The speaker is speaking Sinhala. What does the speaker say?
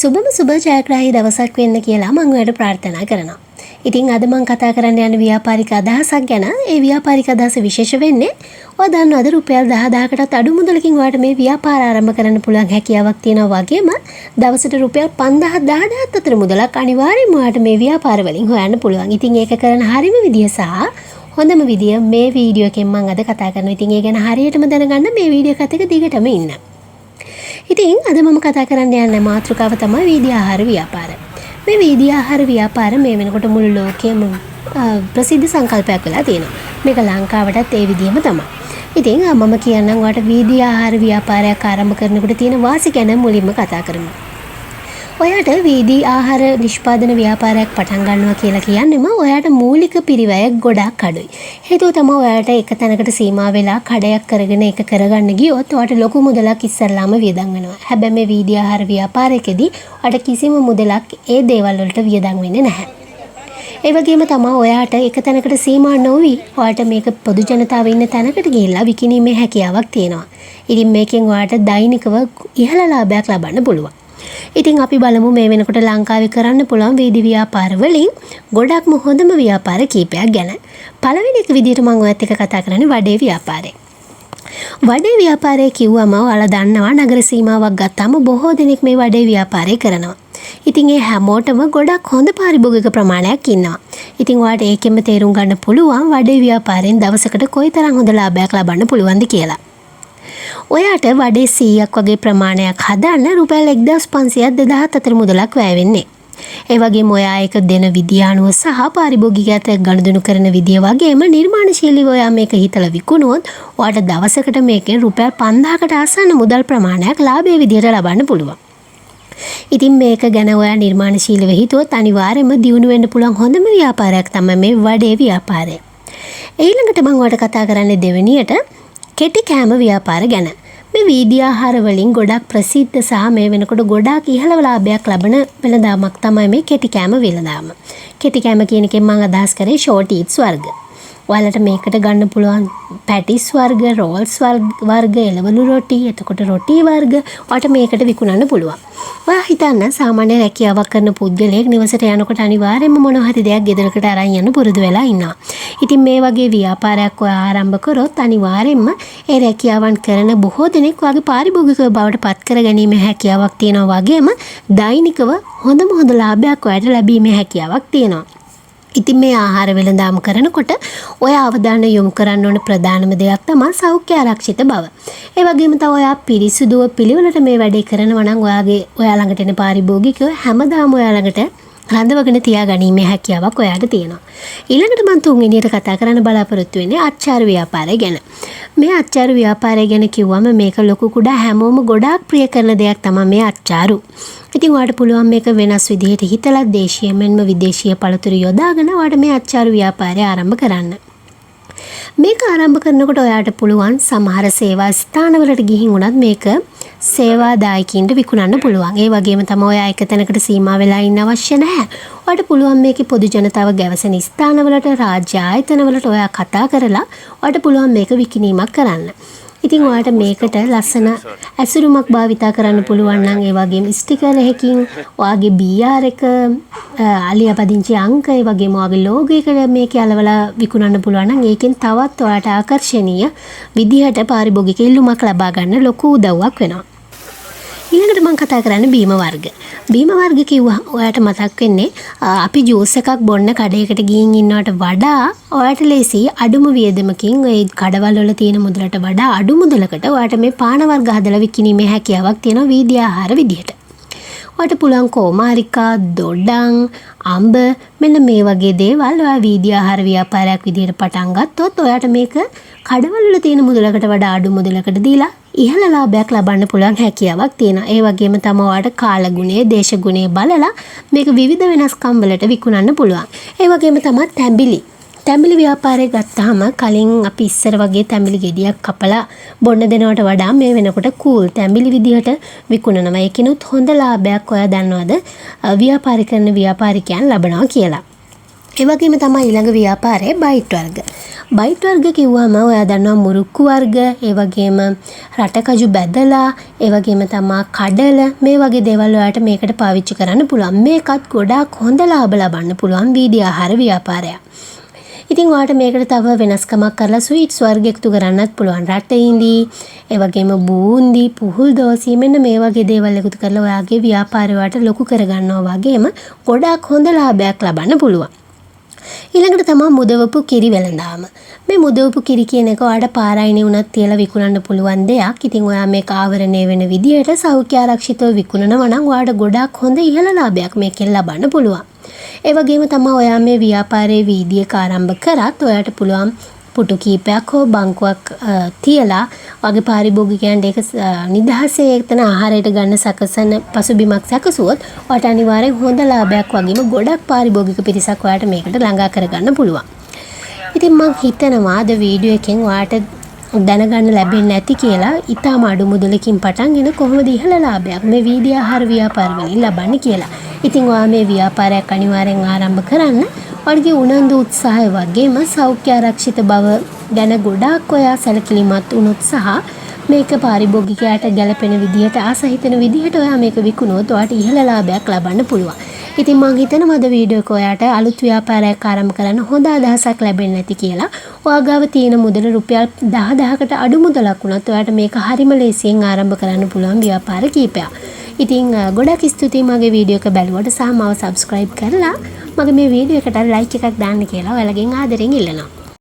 සුබම සුබ ජයග්‍රාහී දවසක් වෙන්න කියලා මම ඔයාලට ප්‍රාර්ථනා කරනවා. ඉතින් අද මම කතා කරන්න යන ව්‍යාපාරික අදහසක් ගැන. ඒ ව්‍යාපාරික අදහස විශේෂ වෙන්නේ ඔයා දන්නවද රුපියල් 10000කටත් අඩු මුදලකින් ඔයාලට මේ ව්‍යාපාර ආරම්භ කරන්න පුළුවන් හැකියාවක් තියෙනවා වගේම දවසට රුපියල් 5000 10000ත් අතර මුදලක් අනිවාර්යයෙන්ම ඔයාලට මේ ව්‍යාපාර වලින් හොයන්න පුළුවන්. ඉතින් ඒක කරන හරිම විදිය සහ හොඳම විදිය මේ වීඩියෝ එකෙන් මම අද කතා කරනවා. ඉතින් ඒ ගැන හරියටම දැනගන්න මේ වීඩියෝ එකත් එක්ක දිගටම ඉන්න. ඉතින් අද මම කතා කරන්න යන මාතෘකාව තමයි වීදි ආහාර ව්‍යාපාර. මේ වීදි ආහාර ව්‍යාපාර මේ වෙනකොට මුළු ලෝකෙම ප්‍රසිද්ධ සංකල්පයක් වෙලා තියෙනවා. මේක ලංකාවටත් ඒ විදිහම තමයි. ඉතින් මම කියන්නම් ඔයාලට වීදි ආහාර ව්‍යාපාරයක් ආරම්භ කරනකොට තියෙන වාසි ගැන මුලින්ම කතා කරමු. ඔයාට වීදි ආහාර නිෂ්පාදන ව්‍යාපාරයක් පටන් ගන්නවා කියලා කියන්නේම ඔයාට මූලික පිරිවැය ගොඩක් අඩුයි. හේතුව තමයි ඔයාට එක තැනකට සීමා වෙලා කඩයක් කරගෙන ඒක කරගන්න ගියොත් ඔයාට ලොකු මුදලක් ඉස්සල්ලාම වියදම් වෙනවා. හැබැයි මේ වීදි ආහාර ව්‍යාපාරයකදී ඔයාට කිසිම මුදලක් ඒ දේවල් වලට වියදම් වෙන්නේ නැහැ. ඒ වගේම තමයි ඔයාට එක තැනකට සීමා නොවි ඔයාට මේක පොදු ජනතාව ඉන්න තැනකට ගිහිල්ලා විකිණීමේ හැකියාවක් තියෙනවා. ඉතින් මේකෙන් ඔයාට දෛනිකව ඉහළ ලාභයක් ලබන්න පුළුවන්. ඉතින් අපි බලමු මේ වෙනකොට ලංකාවේ කරන්න පුළුවන් වීදි ව්‍යාපාර වලින් ගොඩක්ම හොඳම ව්‍යාපාර කීපයක් ගැන. පළවෙනි එක විදිහට මම ඔයත් එක්ක කතා කරන්නේ වඩේ ව්‍යාපාරය. වඩේ ව්‍යාපාරය කිව්වම ඔයාලා දන්නවා නගර සීමාවක් ගත්තාම බොහෝ දෙනෙක් මේ වඩේ ව්‍යාපාරය කරනවා. ඉතින් ඒ හැමෝටම ගොඩක් හොඳ පාරිභෝගික ප්‍රමාණයක් ඉන්නවා. ඉතින් ඔයාලට ඒකෙම තේරුම් ගන්න පුළුවන් වඩේ ව්‍යාපාරයෙන් දවසකට කොයිතරම් හොඳ ලාභයක් ලබන්න පුළුවන්ද කියලා. ඔයාට වඩේ 100ක් වගේ ප්‍රමාණයක් හදන්න රුපියල් 1500ක් 2000ත් අතර මුදලක් වැය වෙන්නේ. ඒ වගේම ඔයා ඒක දෙන විදිය අනුව සහ පාරිභෝගිකයට ගනුදෙනු කරන විදිය වගේම නිර්මාණශීලීව ඔයා මේක හිතලා විකුණුවොත් ඔයාට දවසකට මේකෙන් රුපියල් 5000කට ආසන්න මුදල් ප්‍රමාණයක් ලාභයේ විදියට ලබන්න පුළුවන්. ඉතින් මේක ගැන ඔයා නිර්මාණශීලීව හිතුවොත් අනිවාර්යයෙන්ම දියුණු වෙන්න පුළුවන් හොඳම ව්‍යාපාරයක් තමයි මේ වඩේ ව්‍යාපාරය. ඊළඟට මම ඔයාලට කතා කරන්නේ දෙවෙනියට කෙටි කෑම ව්‍යාපාර ගැන. මේ වීදි ආහාර වලින් ගොඩක් ප්‍රසිද්ධ සහ මේ වෙනකොට ගොඩාක් ඉහළ ලාභයක් ලබන වෙළඳාමක් තමයි මේ කෙටි කෑම වෙළඳාම. කෙටි කෑම කියන එකෙන් මම අදහස් කරේ ෂෝට් ඊට්ස් වර්ග. ඔයාලට මේකට ගන්න පුළුවන් පැටිස් වර්ග, රෝල්ස් වර්ග, එළවලු රොටි, එතකොට රොටි වර්ග ඔයාලට මේකට විකුණන්න පුළුවන්. ඔයා හිතන්න සාමාන්‍ය රැකියාවක් කරන පුද්ගලයෙක් නිවසට යනකොට අනිවාර්යයෙන්ම මොන හරි දෙයක් ගෙදරකට අරන් යන්න පුරුදු වෙලා ඉන්නවා. ඉතින් මේ වගේ ව්‍යාපාරයක් ඔයා ආරම්භ කරොත් අනිවාර්යයෙන්ම ඒ රැකියාවන් කරන බොහෝ දෙනෙක් වගේ පාරිභෝගිකව බවට පත් කර ගැනීම හැකියාවක් තියෙනවා වගේම දෛනිකව හොඳම හොඳ ලාභයක් ඔයාට ලැබීමේ හැකියාවක් තියෙනවා. ඉතින් මේ ආහාර වෙළඳාම කරනකොට ඔය අවධානය යොමු කරන්න ඕන ප්‍රධානම දෙයක් තමයි සෞඛ්‍ය ආරක්ෂිත බව. ඒ වගේම තමයි ඔයා පිරිසුදුව පිළිවෙලට මේ වැඩේ කරනවා නම් ඔයා ළඟට එන පාරිභෝගිකයෝ හැමදාම ඔයා ළඟට රඳවගෙන තියාගැනීමේ හැකියාවක් ඔයාට තියෙනවා. ඊළඟට මම තුන්වෙනියට කතා කරන්න බලාපොරොත්තු වෙන්නේ අච්චාර ව්‍යාපාරය ගැන. මේ අච්චාර ව්‍යාපාරය ගැන කිව්වම මේක ලොකු කුඩා හැමෝම ගොඩාක් ප්‍රිය කරන දෙයක් තමයි මේ අච්චාරු. ඉතින් ඔයාලට පුළුවන් මේක වෙනස් විදිහට හිතලා දේශීය මෙන්ම විදේශීය පළතුරු යොදාගෙන ඔයාලට මේ අච්චාරු ව්‍යාපාරය ආරම්භ කරන්න. මේක ආරම්භ කරනකොට ඔයාලට පුළුවන් සමහර සේවා ස්ථානවලට ගිහින් උනත් මේක සේවාදායකින්ට විකුණන්න පුළුවන්. ඒ වගේම තමයි ඔයා එක තැනකට සීමා වෙලා ඉන්න අවශ්‍ය නැහැ. ඔයාලට පුළුවන් මේකේ පොදු ජනතාව ගැවසෙන ස්ථානවලට රාජ්‍ය ආයතනවලට ඔයා කතා කරලා ඔයාලට පුළුවන් මේක විකිණීමක් කරන්න. ඉතින් ඔයාලට මේකට ලස්සන ඇසුරුමක් භාවිතා කරන්න පුළුවන් නම් ඒ වගේම ස්ටිකර් එකකින් ඔයාගේ BR එක අලියාපදිංචි අංක ඒ වගේම ඔයාගේ ලෝගෝ එක මේකේ අලවලා විකුණන්න පුළුවන් නම් ඒකෙන් තවත් ඔයාට ආකර්ෂණීය විදිහට පාරිභෝගික ඉල්ලුමක් ලබා ගන්න ලොකු උදව්වක් වෙනවා. ඊළඟට මම කතා කරන්නේ බීම වර්ග. බීම වර්ග කිව්වා ඔයාට මතක් වෙන්නේ අපි ජූස් එකක් බොන්න කඩේකට ගිහින් ඉන්නවට වඩා ඔයාට ලේසි අඩුම වියදමකින් ඒ කඩවල වල තියෙන මුදලට වඩා අඩු මුදලකට ඔයාට මේ පාන වර්ග හදලා විකිණීමේ හැකියාවක් තියෙනවා වීදි ආහාර විදිහට. ඔයාට පුළුවන් කොමාරිකා, දොඩම්, අඹ මෙන්න මේ වගේ දේවල් ඔයා වීදි ආහාර ව්‍යාපාරයක් විදිහට පටන් ගත්තොත් ඔයාට මේක කඩවල වල තියෙන මුදලකට වඩා අඩු මුදලකට දීලා ඉහළ ලාභයක් ලබන්න පුළුවන් හැකියාවක් තියෙනවා. ඒ වගේම තමයි ඔයාලට කාලගුණය, දේශගුණය බලලා මේක විවිධ වෙනස්කම් වලට විකුණන්න පුළුවන්. ඒ වගේම තමයි තැඹිලි ව්‍යාපාරය ගත්තාම කලින් අපි ඉස්සර වගේ තැඹිලි ගෙඩියක් කපලා බොන්න දෙනවට වඩා මේ වෙනකොට කූල් තැඹිලි විදිහට විකුණනවා. ඒකිනුත් හොඳ ලාභයක් ඔයා දන්නවද ව්‍යාපාරික කරන ව්‍යාපාරිකයන් ලබනවා කියලා. ඒ වගේම තමයි ඊළඟ ව්‍යාපාරය බයිට් වර්ග. බයිට් වර්ග කිව්වම ඔයා දන්නවා මුරුක්කු වර්ග, ඒ වගේම රටකජු බැදලා, ඒ වගේම තමයි කඩල මේ වගේ දේවල් ඔයාලට මේකට පාවිච්චි කරන්න පුළුවන්. මේකත් ගොඩාක් හොඳ ලාභ ලබන්න පුළුවන් වීදි ආහාර ව්‍යාපාරයක්. ඉතින් ඔයාලට මේකට තව වෙනස්කමක් කරලා ස්වීට්ස් වර්ග එකතු කරන්නත් පුළුවන්. රටඉඳි, ඒ වගේම බූන්දි, පුහුල් දෝසි මෙන්න මේ වගේ දේවල් එකතු කරලා ඔයාගේ ව්‍යාපාරය ඔයාලට ලොකු කරගන්නවා වගේම ගොඩාක් හොඳ ලාභයක් ලබන්න පුළුවන්. ඊළඟට තමයි මුදවපු කිරි වෙළඳාම. මේ මුදවපු කිරි කියන එක ඔයාලට පාරායිනේ උනත් තියලා විකුණන්න පුළුවන් දෙයක්. ඉතින් ඔයා මේක ආවරණය වෙන විදියට සෞඛ්‍ය ආරක්ෂිතව විකුණනවා නම් ඔයාලට ගොඩාක් හොඳ ඉහළ ලාභයක් මේකෙන් ලබන්න පුළුවන්. ඒ වගේම තමයි ඔයා මේ ව්‍යාපාරයේ වීදියේක ආරම්භ කරත් ඔයාලට පුළුවන් පුටු කීපයක් හෝ බංකුවක් තියලා වගේ පාරිභෝගිකයන්ට ඒක නිදහසේ එතන ආහාරයට ගන්න සකසන පසුබිමක් සැකසුවොත් ඔයාලට අනිවාර්යෙන් හොඳ ලාභයක් වගේම ගොඩක් පාරිභෝගික පිරිසක් ඔයාලට මේකට ළඟා කරගන්න පුළුවන්. ඉතින් මම හිතනවා අද වීඩියෝ එකෙන් ඔයාලට දැනගන්න ලැබෙන්නේ නැති කියලා ඊටම අඩු මුදලකින් පටන් ගෙන කොහොමද ඉහළ ලාභයක් මේ වීදි ආහාර ව්‍යාපාර වලින් ලබන්නේ කියලා. ඉතින් ඔයා මේ ව්‍යාපාරයක් අනිවාර්යෙන් ආරම්භ කරන්න. ඔයාලගේ උනන්දු උත්සාහය වගේම සෞඛ්‍ය ආරක්ෂිත බව ගැන ගොඩාක් ඔයා සැලකිලිමත් වුණොත් සහ මේක පාරිභෝගිකයාට ගැළපෙන විදිහට ආසහිතන විදිහට ඔයා මේක විකුණුවොත් ඔයාට ඉහළ ලාභයක් ලබන්න පුළුවන්. ඉතින් මම හිතනවා අද වීඩියෝ එක ඔයාට අලුත් ව්‍යාපාරයක් ආරම්භ කරන්න හොඳ අදහසක් ලැබෙන්නේ නැති කියලා. ඔයා ගාව තියෙන මුදල රුපියල් 10000කට අඩු මුදලක් වුණත් ඔයාට මේක හරිම ලේසියෙන් ආරම්භ කරන්න පුළුවන් ව්‍යාපාර කීපයක්. ඉතින් ගොඩක් ස්තුතියි මගේ වීඩියෝ එක බැලුවට සහ මාව subscribe කරලා මගේ මේ වීඩියෝ එකට ලයික් එකක් දාන්න කියලා ඔයාලගෙන් ආදරෙන් ඉල්ලනවා.